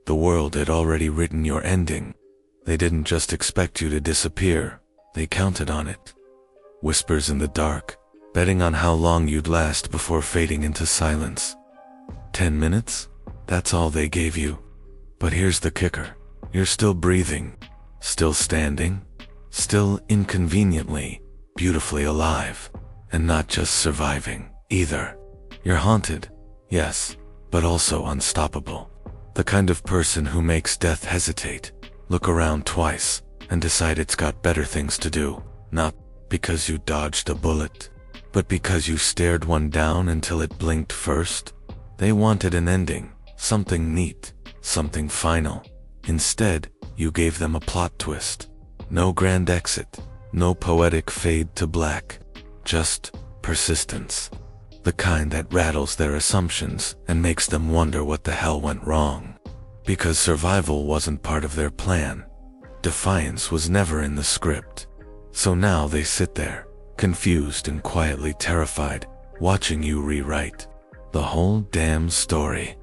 The world had already written your ending. They didn't just expect you to disappear, they counted on it. Whispers in the dark, betting on how long you'd last before fading into silence. 10 minutes? That's all they gave you. But here's the kicker. You're still breathing, still standing, still inconveniently, beautifully alive, and not just surviving, either. You're haunted, yes, but also unstoppable. The kind of person who makes death hesitate, look around twice, and decide it's got better things to do, not because you dodged a bullet, but because you stared one down until it blinked first. They wanted an ending, something neat, something final. Instead, you gave them a plot twist. No grand exit, no poetic fade to black, just persistence. The kind that rattles their assumptions and makes them wonder what the hell went wrong. Because survival wasn't part of their plan. Defiance was never in the script. So now they sit there, confused and quietly terrified, watching you rewrite the whole damn story.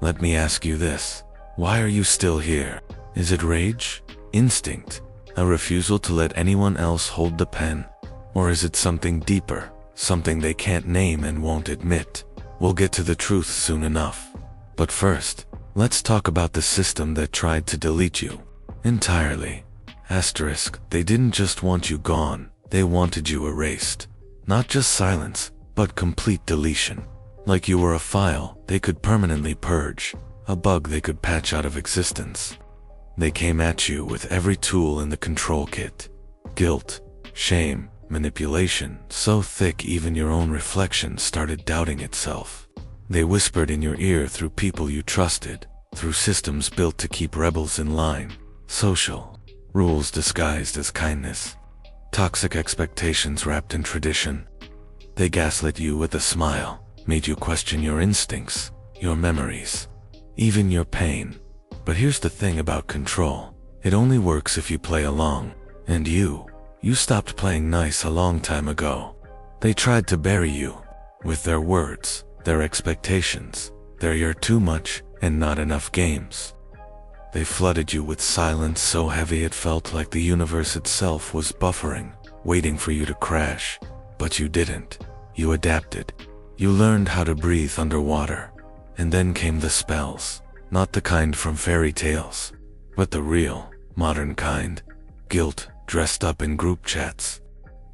Let me ask you this. Why are you still here? Is it rage? Instinct? A refusal to let anyone else hold the pen? Or is it something deeper, something they can't name and won't admit? We'll get to the truth soon enough. But first, let's talk about the system that tried to delete you entirely. Asterisk, they didn't just want you gone, they wanted you erased. Not just silence, but complete deletion. Like you were a file they could permanently purge, a bug they could patch out of existence. They came at you with every tool in the control kit. Guilt, shame, manipulation, so thick even your own reflection started doubting itself. They whispered in your ear through people you trusted, through systems built to keep rebels in line. Social rules disguised as kindness. Toxic expectations wrapped in tradition. They gaslit you with a smile, made you question your instincts, your memories, even your pain. But here's the thing about control. It only works if you play along. And you stopped playing nice a long time ago. They tried to bury you with their words, their expectations, their "you're too much" and "not enough" games. They flooded you with silence so heavy it felt like the universe itself was buffering, waiting for you to crash. But you didn't. You adapted. You learned how to breathe underwater. And then came the spells. Not the kind from fairy tales, but the real, modern kind. Guilt dressed up in group chats.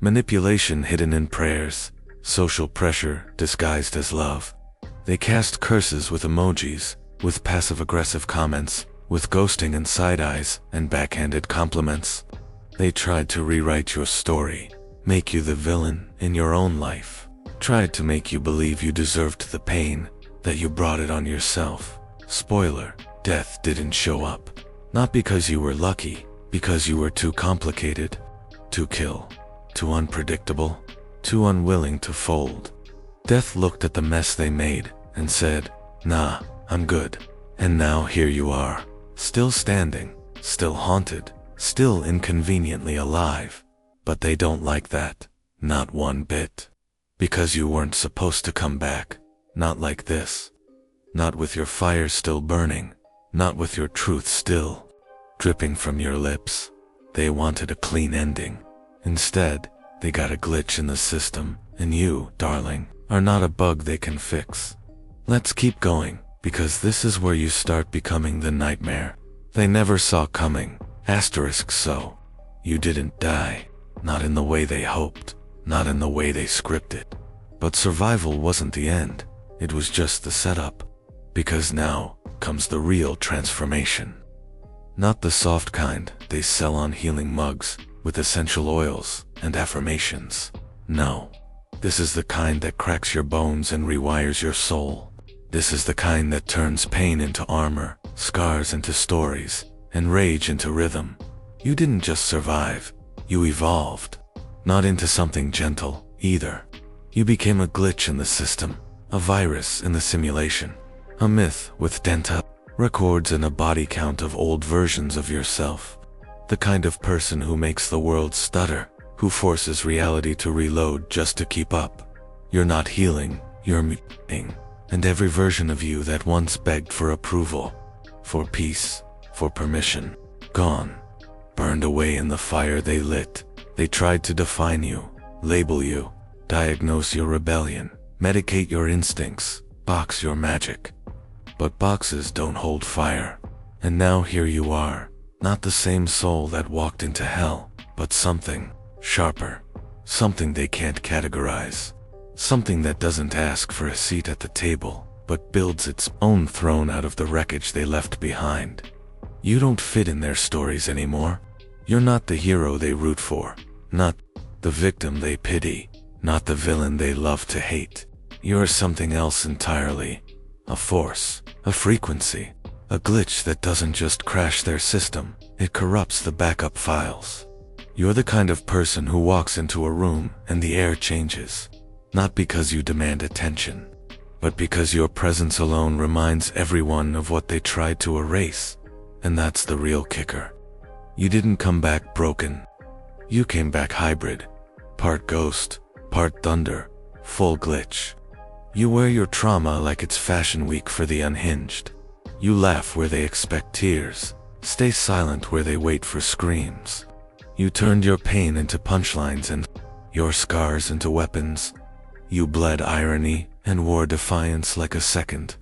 Manipulation hidden in prayers. Social pressure disguised as love. They cast curses with emojis, with passive-aggressive comments, with ghosting and side eyes and backhanded compliments. They tried to rewrite your story, make you the villain in your own life. Tried to make you believe you deserved the pain, that you brought it on yourself. Spoiler, death didn't show up. Not because you were lucky, because you were too complicated, to kill, too unpredictable, too unwilling to fold. Death looked at the mess they made and said, "Nah, I'm good." And now here you are, still standing, still haunted, still inconveniently alive. But they don't like that, not one bit. Because you weren't supposed to come back, not like this. Not with your fire still burning, not with your truth still dripping from your lips. They wanted a clean ending. Instead, they got a glitch in the system, and you, darling, are not a bug they can fix. Let's keep going, because this is where you start becoming the nightmare they never saw coming. Asterisk so. You didn't die, not in the way they hoped, not in the way they scripted. But survival wasn't the end, it was just the setup. Because now comes the real transformation. Not the soft kind they sell on healing mugs with essential oils and affirmations. No, this is the kind that cracks your bones and rewires your soul. This is the kind that turns pain into armor, scars into stories, and rage into rhythm. You didn't just survive, you evolved. Not into something gentle, either. You became a glitch in the system, a virus in the simulation. A myth with data, records and a body count of old versions of yourself. The kind of person who makes the world stutter, who forces reality to reload just to keep up. You're not healing, you're mutating. And every version of you that once begged for approval, for peace, for permission. Gone. Burned away in the fire they lit. They tried to define you, label you, diagnose your rebellion, medicate your instincts, box your magic. But boxes don't hold fire. And now here you are, not the same soul that walked into hell, but something sharper, something they can't categorize, something that doesn't ask for a seat at the table, but builds its own throne out of the wreckage they left behind. You don't fit in their stories anymore. You're not the hero they root for, not the victim they pity, not the villain they love to hate. You're something else entirely. A force, a frequency, a glitch that doesn't just crash their system, it corrupts the backup files. You're the kind of person who walks into a room and the air changes, not because you demand attention, but because your presence alone reminds everyone of what they tried to erase. And that's the real kicker. You didn't come back broken. You came back hybrid, part ghost, part thunder, full glitch. You wear your trauma like it's fashion week for the unhinged. You laugh where they expect tears, stay silent where they wait for screams. You turned your pain into punchlines and your scars into weapons. You bled irony and wore defiance like a second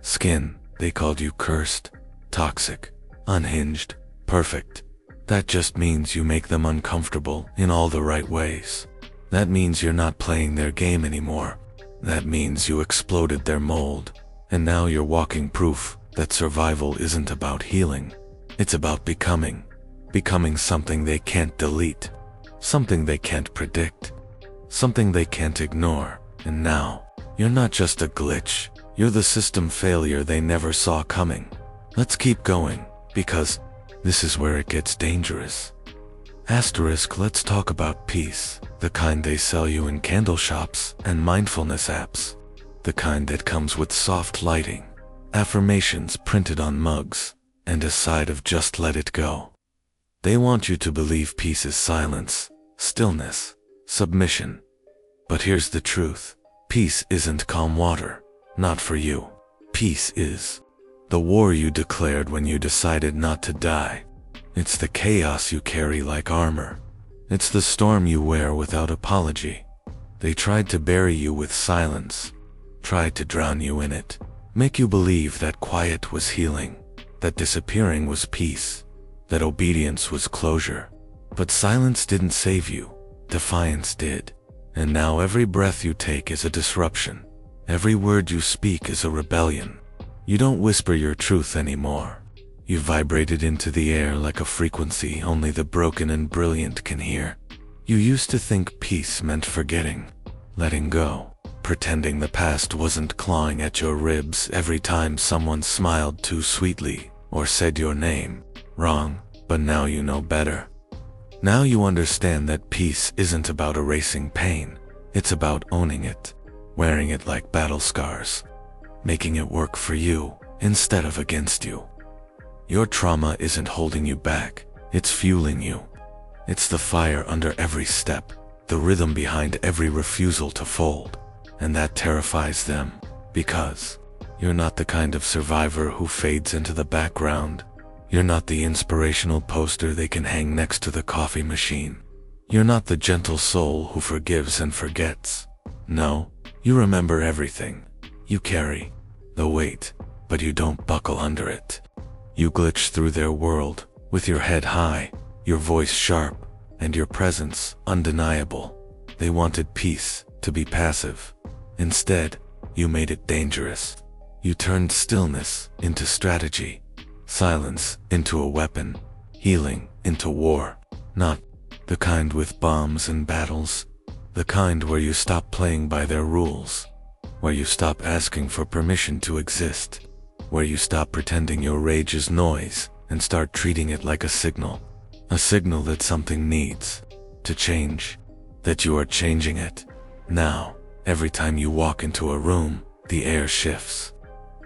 skin. They called you cursed, toxic, unhinged, perfect. That just means you make them uncomfortable in all the right ways. That means you're not playing their game anymore. That means you exploded their mold, and now you're walking proof that survival isn't about healing. It's about becoming something they can't delete, something they can't predict, something they can't ignore. And now, you're not just a glitch, you're the system failure they never saw coming. Let's keep going, because this is where it gets dangerous. Asterisk, let's talk about peace, the kind they sell you in candle shops and mindfulness apps, the kind that comes with soft lighting, affirmations printed on mugs, and a side of just let it go. They want you to believe peace is silence, stillness, submission. But here's the truth. Peace isn't calm water. Not for you. Peace is the war you declared when you decided not to die. It's the chaos you carry like armor. It's the storm you wear without apology. They tried to bury you with silence, tried to drown you in it, make you believe that quiet was healing, that disappearing was peace, that obedience was closure. But silence didn't save you. Defiance did. And now every breath you take is a disruption. Every word you speak is a rebellion. You don't whisper your truth anymore. You vibrated into the air like a frequency only the broken and brilliant can hear. You used to think peace meant forgetting, letting go, pretending the past wasn't clawing at your ribs every time someone smiled too sweetly or said your name wrong. But now you know better. Now you understand that peace isn't about erasing pain. It's about owning it, wearing it like battle scars, making it work for you instead of against you. Your trauma isn't holding you back, it's fueling you. It's the fire under every step, the rhythm behind every refusal to fold. And that terrifies them, because you're not the kind of survivor who fades into the background. You're not the inspirational poster they can hang next to the coffee machine. You're not the gentle soul who forgives and forgets. No, you remember everything. You carry the weight, but you don't buckle under it. You glitch through their world, with your head high, your voice sharp, and your presence undeniable. They wanted peace to be passive. Instead, you made it dangerous. You turned stillness into strategy, silence into a weapon, healing into war. Not the kind with bombs and battles, the kind where you stop playing by their rules, where you stop asking for permission to exist, where you stop pretending your rage is noise and start treating it like a signal that something needs to change, that you are changing it. Now, every time you walk into a room, the air shifts.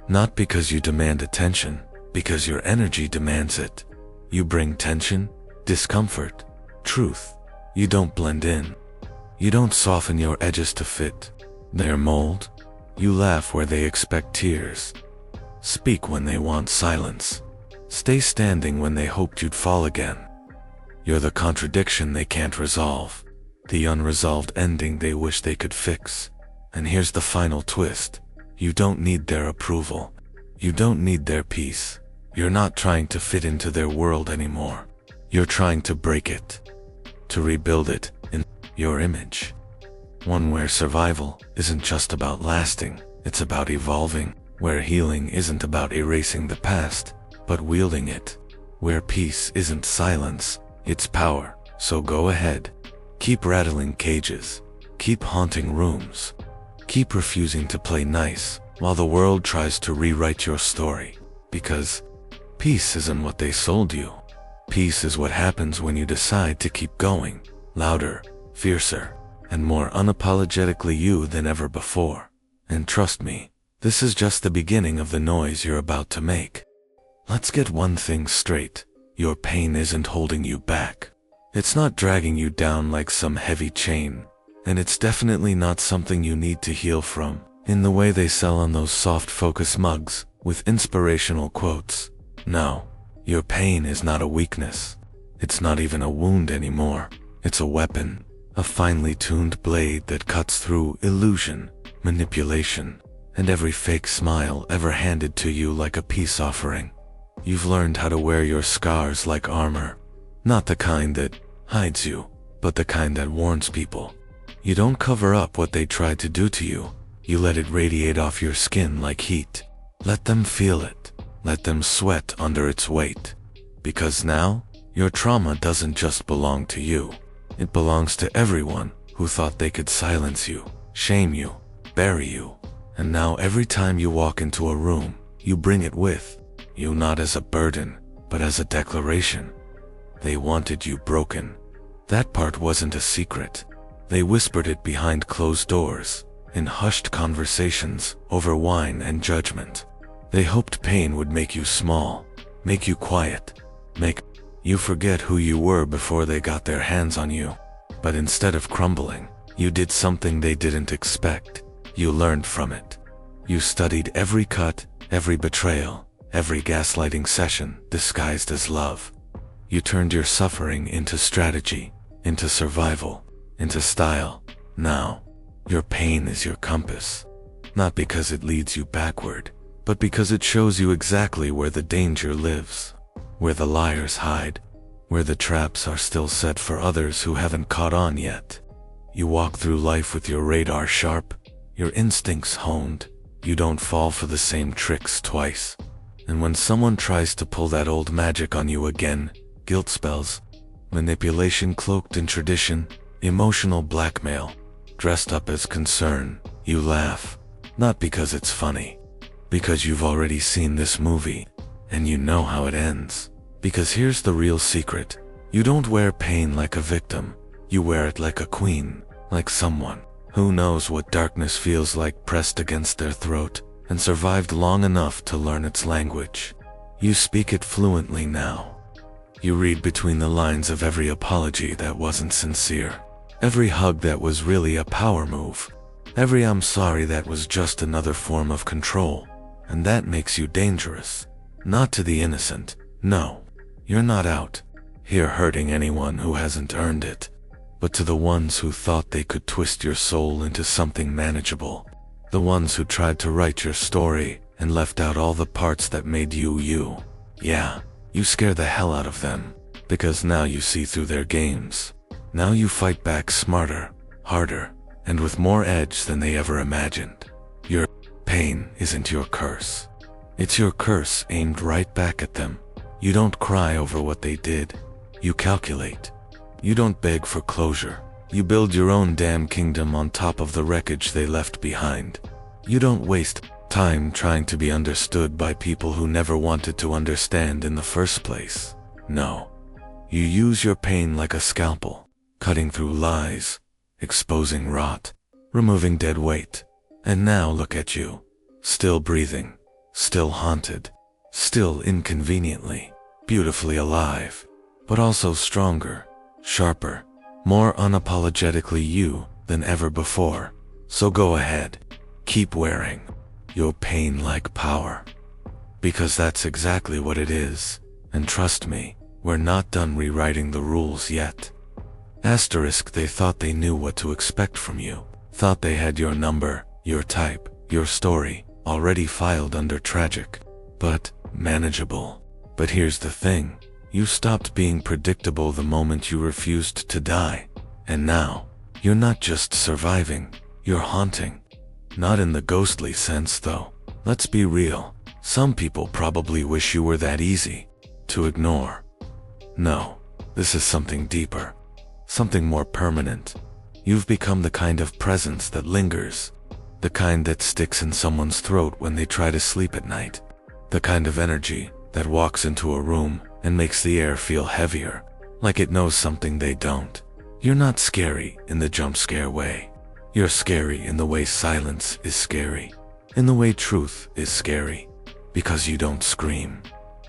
Not because you demand attention, because your energy demands it. You bring tension, discomfort, truth. You don't blend in. You don't soften your edges to fit their mold. You laugh where they expect tears. Speak when they want silence. Stay standing when they hoped you'd fall again. You're the contradiction they can't resolve, the unresolved ending they wish they could fix. And here's the final twist. You don't need their approval. You don't need their peace. You're not trying to fit into their world anymore. You're trying to break it, to rebuild it in your image. One where survival isn't just about lasting, it's about evolving. Where healing isn't about erasing the past, but wielding it. Where peace isn't silence, it's power. So go ahead. Keep rattling cages. Keep haunting rooms. Keep refusing to play nice while the world tries to rewrite your story. Because peace isn't what they sold you. Peace is what happens when you decide to keep going, louder, fiercer, and more unapologetically you than ever before. And trust me, this is just the beginning of the noise you're about to make. Let's get one thing straight. Your pain isn't holding you back. It's not dragging you down like some heavy chain. And it's definitely not something you need to heal from, in the way they sell on those soft focus mugs with inspirational quotes. No, your pain is not a weakness. It's not even a wound anymore. It's a weapon, a finely tuned blade that cuts through illusion, manipulation, and every fake smile ever handed to you like a peace offering. You've learned how to wear your scars like armor. Not the kind that hides you, but the kind that warns people. You don't cover up what they tried to do to you. You let it radiate off your skin like heat. Let them feel it. Let them sweat under its weight. Because now, your trauma doesn't just belong to you. It belongs to everyone who thought they could silence you, shame you, bury you. And now every time you walk into a room, you bring it with you, not as a burden, but as a declaration. They wanted you broken. That part wasn't a secret. They whispered it behind closed doors, in hushed conversations over wine and judgment. They hoped pain would make you small, make you quiet, make you forget who you were before they got their hands on you. But instead of crumbling, you did something they didn't expect. You learned from it. You studied every cut, every betrayal, every gaslighting session disguised as love. You turned your suffering into strategy, into survival, into style. Now, your pain is your compass. Not because it leads you backward, but because it shows you exactly where the danger lives, where the liars hide, where the traps are still set for others who haven't caught on yet. You walk through life with your radar sharp, your instincts honed. You don't fall for the same tricks twice. And when someone tries to pull that old magic on you again, guilt spells, manipulation cloaked in tradition, emotional blackmail, dressed up as concern, you laugh. Not because it's funny, because you've already seen this movie, and you know how it ends. Because here's the real secret. You don't wear pain like a victim. You wear it like a queen, like someone who knows what darkness feels like pressed against their throat, and survived long enough to learn its language. You speak it fluently now. You read between the lines of every apology that wasn't sincere, every hug that was really a power move, every I'm sorry that was just another form of control. And that makes you dangerous. Not to the innocent. No, you're not out here hurting anyone who hasn't earned it, but to the ones who thought they could twist your soul into something manageable. The ones who tried to write your story and left out all the parts that made you you. Yeah, you scare the hell out of them, because now you see through their games. Now you fight back smarter, harder, and with more edge than they ever imagined. Your pain isn't your curse. It's your curse aimed right back at them. You don't cry over what they did. You calculate. You don't beg for closure. You build your own damn kingdom on top of the wreckage they left behind. You don't waste time trying to be understood by people who never wanted to understand in the first place. No. You use your pain like a scalpel, cutting through lies, exposing rot, removing dead weight. And now look at you, still breathing, still haunted, still inconveniently, beautifully alive, but also stronger, sharper, more unapologetically you than ever before. So go ahead, keep wearing your pain like power. Because that's exactly what it is. And trust me, we're not done rewriting the rules yet. Asterisk, they thought they knew what to expect from you. Thought they had your number, your type, your story, already filed under tragic. But manageable. But here's the thing. You stopped being predictable the moment you refused to die. And now, you're not just surviving, you're haunting. Not in the ghostly sense though. Let's be real. Some people probably wish you were that easy to ignore. No, this is something deeper. Something more permanent. You've become the kind of presence that lingers. The kind that sticks in someone's throat when they try to sleep at night. The kind of energy that walks into a room and makes the air feel heavier, like it knows something they don't. You're not scary in the jump scare way. You're scary in the way silence is scary. In the way truth is scary. Because you don't scream.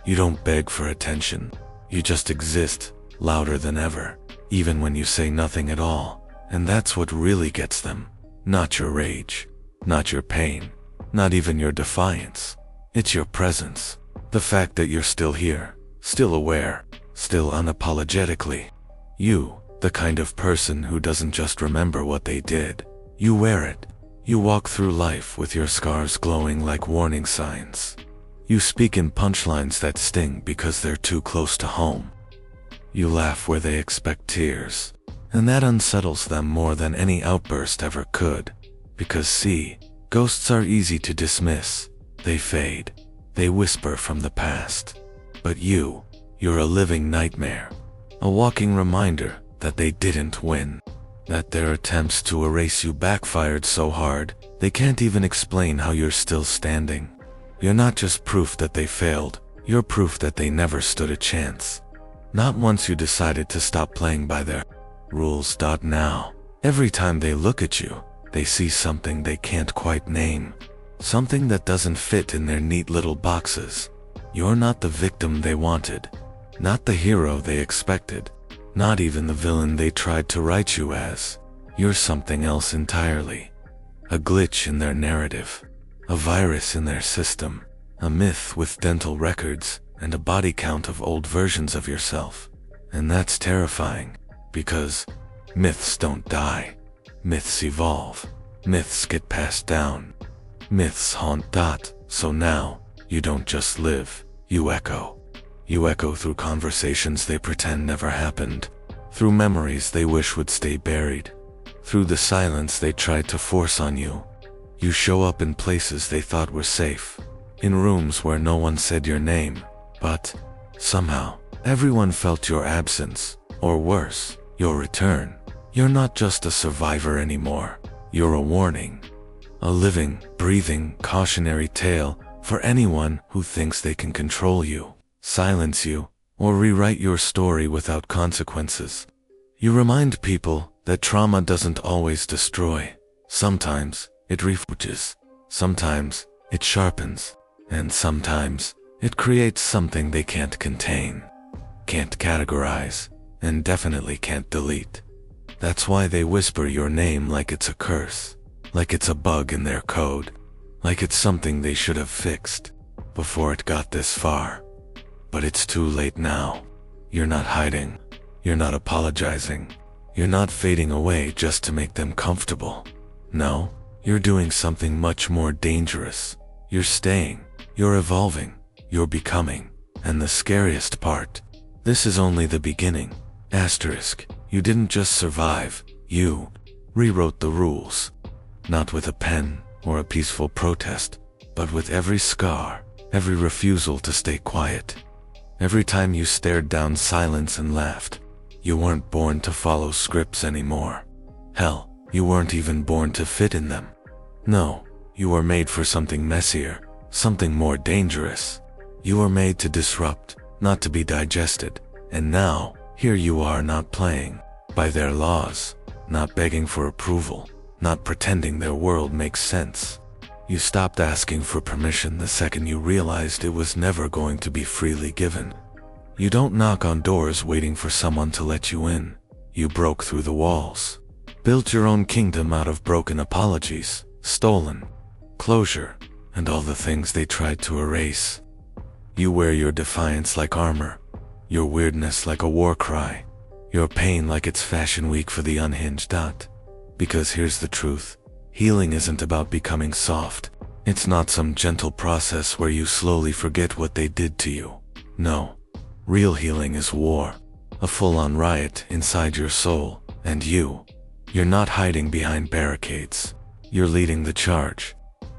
You don't beg for attention. You just exist, louder than ever, even when you say nothing at all. And that's what really gets them. Not your rage. Not your pain. Not even your defiance. It's your presence. The fact that you're still here, still aware, still unapologetically. You, the kind of person who doesn't just remember what they did. You wear it. You walk through life with your scars glowing like warning signs. You speak in punchlines that sting because they're too close to home. You laugh where they expect tears, and that unsettles them more than any outburst ever could. Because see, ghosts are easy to dismiss. They fade. They whisper from the past. But you're a living nightmare. A walking reminder that they didn't win. That their attempts to erase you backfired so hard, they can't even explain how you're still standing. You're not just proof that they failed, you're proof that they never stood a chance. Not once you decided to stop playing by their rules. Now, every time they look at you, they see something they can't quite name. Something that doesn't fit in their neat little boxes. You're not the victim they wanted. Not the hero they expected. Not even the villain they tried to write you as. You're something else entirely. A glitch in their narrative. A virus in their system. A myth with dental records and a body count of old versions of yourself. And that's terrifying, because myths don't die. Myths evolve. Myths get passed down. Myths haunt. So now, you don't just live, you echo. You echo through conversations they pretend never happened, through memories they wish would stay buried, through the silence they tried to force on you. You show up in places they thought were safe, in rooms where no one said your name, but somehow, everyone felt your absence, or worse, your return. You're not just a survivor anymore, you're a warning. A living, breathing, cautionary tale for anyone who thinks they can control you, silence you, or rewrite your story without consequences. You remind people that trauma doesn't always destroy. Sometimes it refuges, sometimes it sharpens, and sometimes it creates something they can't contain, can't categorize, and definitely can't delete. That's why they whisper your name like it's a curse, like it's a bug in their code, like it's something they should have fixed before it got this far. But it's too late now. You're not hiding. You're not apologizing. You're not fading away just to make them comfortable. No, you're doing something much more dangerous. You're staying. You're evolving. You're becoming. And the scariest part, this is only the beginning. Asterisk, you didn't just survive. You rewrote the rules. Not with a pen or a peaceful protest, but with every scar, every refusal to stay quiet. Every time you stared down silence and laughed. You weren't born to follow scripts anymore. Hell, you weren't even born to fit in them. No, you were made for something messier, something more dangerous. You were made to disrupt, not to be digested. And now, here you are, not playing by their laws, not begging for approval, not pretending their world makes sense. You stopped asking for permission the second you realized it was never going to be freely given. You don't knock on doors waiting for someone to let you in. You broke through the walls. Built your own kingdom out of broken apologies, stolen closure, and all the things they tried to erase. You wear your defiance like armor, your weirdness like a war cry, your pain like it's fashion week for the unhinged. Because here's the truth, healing isn't about becoming soft. It's not some gentle process where you slowly forget what they did to you. No, real healing is war, a full-on riot inside your soul, and you're not hiding behind barricades. You're leading the charge.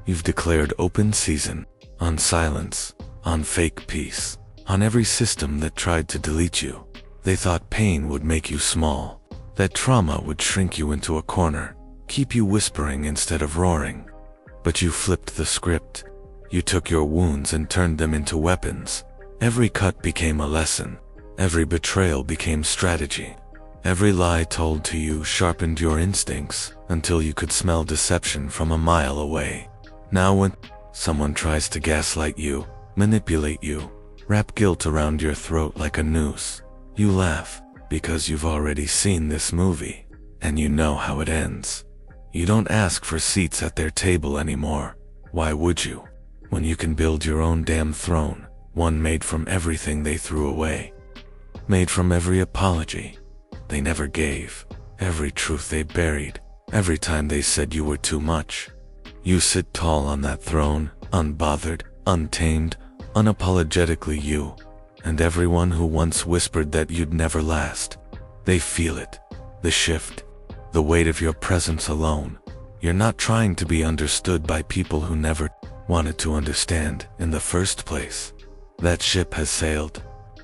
You've declared open season on silence, on fake peace, on every system that tried to delete you. They thought pain would make you small, that trauma would shrink you into a corner, keep you whispering instead of roaring. But you flipped the script. You took your wounds and turned them into weapons. Every cut became a lesson. Every betrayal became strategy. Every lie told to you sharpened your instincts until you could smell deception from a mile away. Now when someone tries to gaslight you, manipulate you, wrap guilt around your throat like a noose, you laugh because you've already seen this movie, and you know how it ends. You don't ask for seats at their table anymore. Why would you? When you can build your own damn throne, one made from everything they threw away. Made from every apology they never gave, every truth they buried, every time they said you were too much. You sit tall on that throne, unbothered, untamed, unapologetically you, and everyone who once whispered that you'd never last. They feel it, the shift, the weight of your presence alone. You're not trying to be understood by people who never wanted to understand in the first place. That ship has sailed.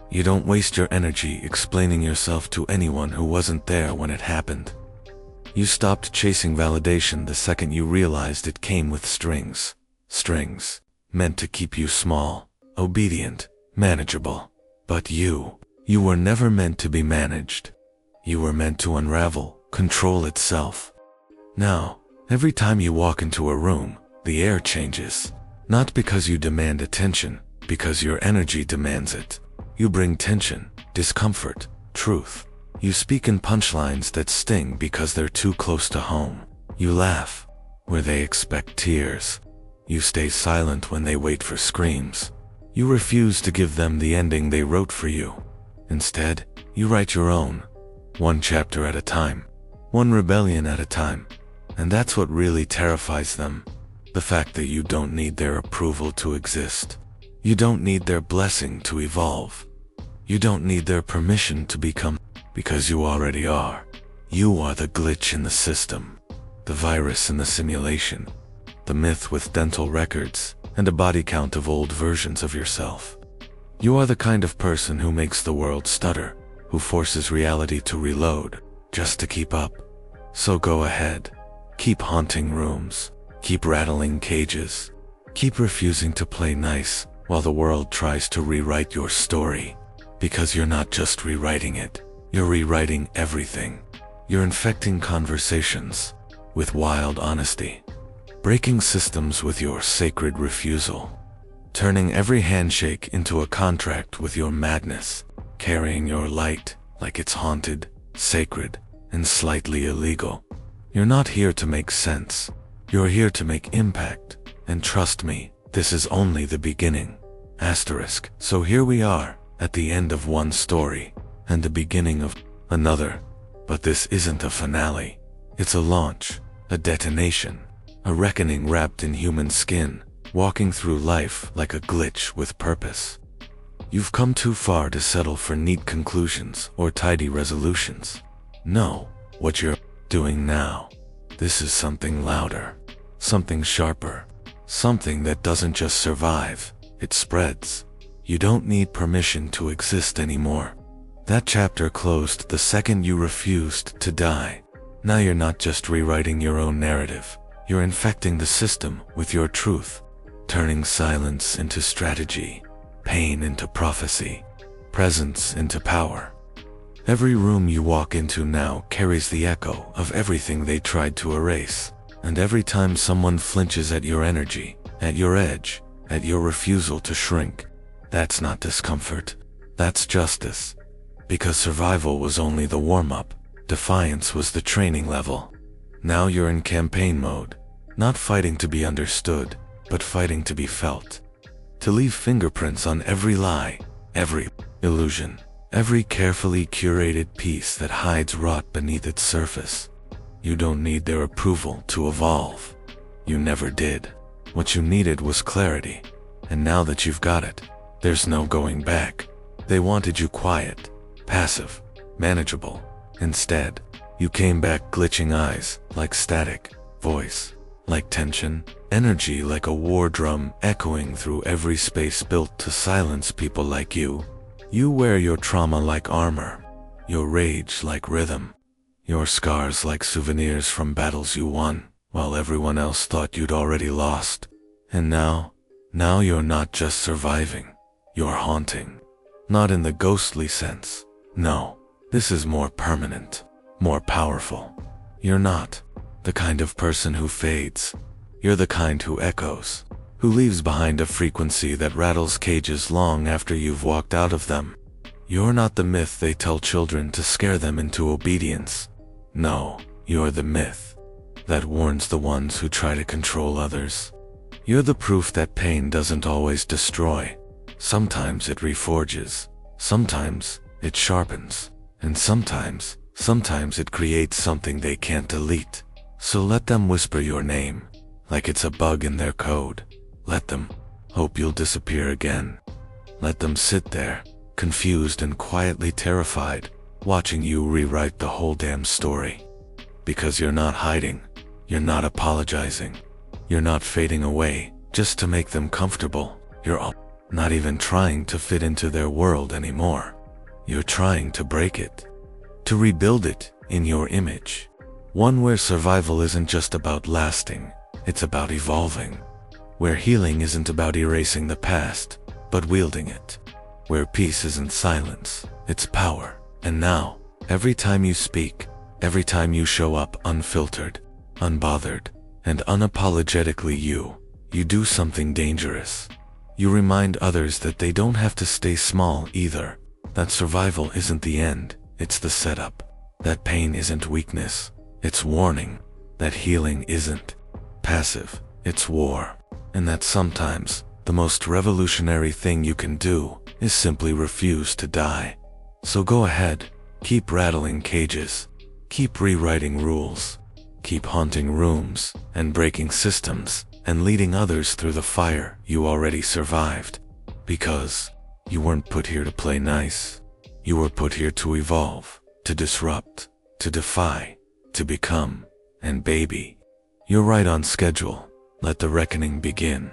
You don't waste your energy explaining yourself to anyone who wasn't there when it happened. You stopped chasing validation the second you realized it came with strings. Strings meant to keep you small, obedient, manageable. But you were never meant to be managed. You were meant to unravel, control itself. Now, every time you walk into a room, the air changes. Not because you demand attention, because your energy demands it. You bring tension, discomfort, truth. You speak in punchlines that sting because they're too close to home. You laugh where they expect tears. You stay silent when they wait for screams. You refuse to give them the ending they wrote for you. Instead, you write your own, one chapter at a time, one rebellion at a time. And that's what really terrifies them. The fact that you don't need their approval to exist. You don't need their blessing to evolve. You don't need their permission to become, because you already are. You are the glitch in the system, the virus in the simulation, the myth with dental records and a body count of old versions of yourself. You are the kind of person who makes the world stutter, who forces reality to reload, just to keep up. So go ahead, keep haunting rooms, keep rattling cages, keep refusing to play nice while the world tries to rewrite your story. Because you're not just rewriting it, you're rewriting everything. You're infecting conversations with wild honesty, breaking systems with your sacred refusal, turning every handshake into a contract with your madness, carrying your light like it's haunted, sacred, and slightly illegal. You're not here to make sense. You're here to make impact. And trust me, this is only the beginning. Asterisk. So here we are, at the end of one story, and the beginning of another. But this isn't a finale. It's a launch, a detonation, a reckoning wrapped in human skin, walking through life like a glitch with purpose. You've come too far to settle for neat conclusions or tidy resolutions. No, what you're doing now, this is something louder, something sharper, something that doesn't just survive, it spreads. You don't need permission to exist anymore. That chapter closed the second you refused to die. Now you're not just rewriting your own narrative, you're infecting the system with your truth, turning silence into strategy, pain into prophecy, presence into power. Every room you walk into now carries the echo of everything they tried to erase, and every time someone flinches at your energy, at your edge, at your refusal to shrink, that's not discomfort, that's justice. Because survival was only the warm-up, defiance was the training level. Now you're in campaign mode, not fighting to be understood, but fighting to be felt. to leave fingerprints on every lie, every illusion, every carefully curated piece that hides rot beneath its surface. You don't need their approval to evolve. You never did. What you needed was clarity, and now that you've got it, there's no going back. They wanted you quiet, passive, manageable. Instead, you came back glitching eyes like static, voice like tension, energy like a war drum echoing through every space built to silence people like you. You wear your trauma like armor, your rage like rhythm, your scars like souvenirs from battles you won, while everyone else thought you'd already lost. And now you're not just surviving, you're haunting. Not in the ghostly sense. No, this is more permanent, more powerful. You're not the kind of person who fades. You're the kind who echoes, who leaves behind a frequency that rattles cages long after you've walked out of them. You're not the myth they tell children to scare them into obedience. No, you're the myth that warns the ones who try to control others. You're the proof that pain doesn't always destroy. Sometimes it reforges, sometimes it sharpens, and sometimes it creates something they can't delete. So let them whisper your name, like it's a bug in their code. Let them hope you'll disappear again. Let them sit there, confused and quietly terrified, watching you rewrite the whole damn story. Because you're not hiding, you're not apologizing, you're not fading away just to make them comfortable. You're not even trying to fit into their world anymore. You're trying to break it, to rebuild it in your image. One where survival isn't just about lasting, it's about evolving. Where healing isn't about erasing the past, but wielding it. Where peace isn't silence, it's power. And now, every time you speak, every time you show up unfiltered, unbothered, and unapologetically you do something dangerous. You remind others that they don't have to stay small either. That survival isn't the end, it's the setup. That pain isn't weakness, it's warning. That healing isn't passive, it's war. And that sometimes, the most revolutionary thing you can do is simply refuse to die. So go ahead, keep rattling cages, keep rewriting rules, keep haunting rooms, and breaking systems, and leading others through the fire you already survived. Because you weren't put here to play nice. You were put here to evolve, to disrupt, to defy, to become. And baby, you're right on schedule. Let the reckoning begin.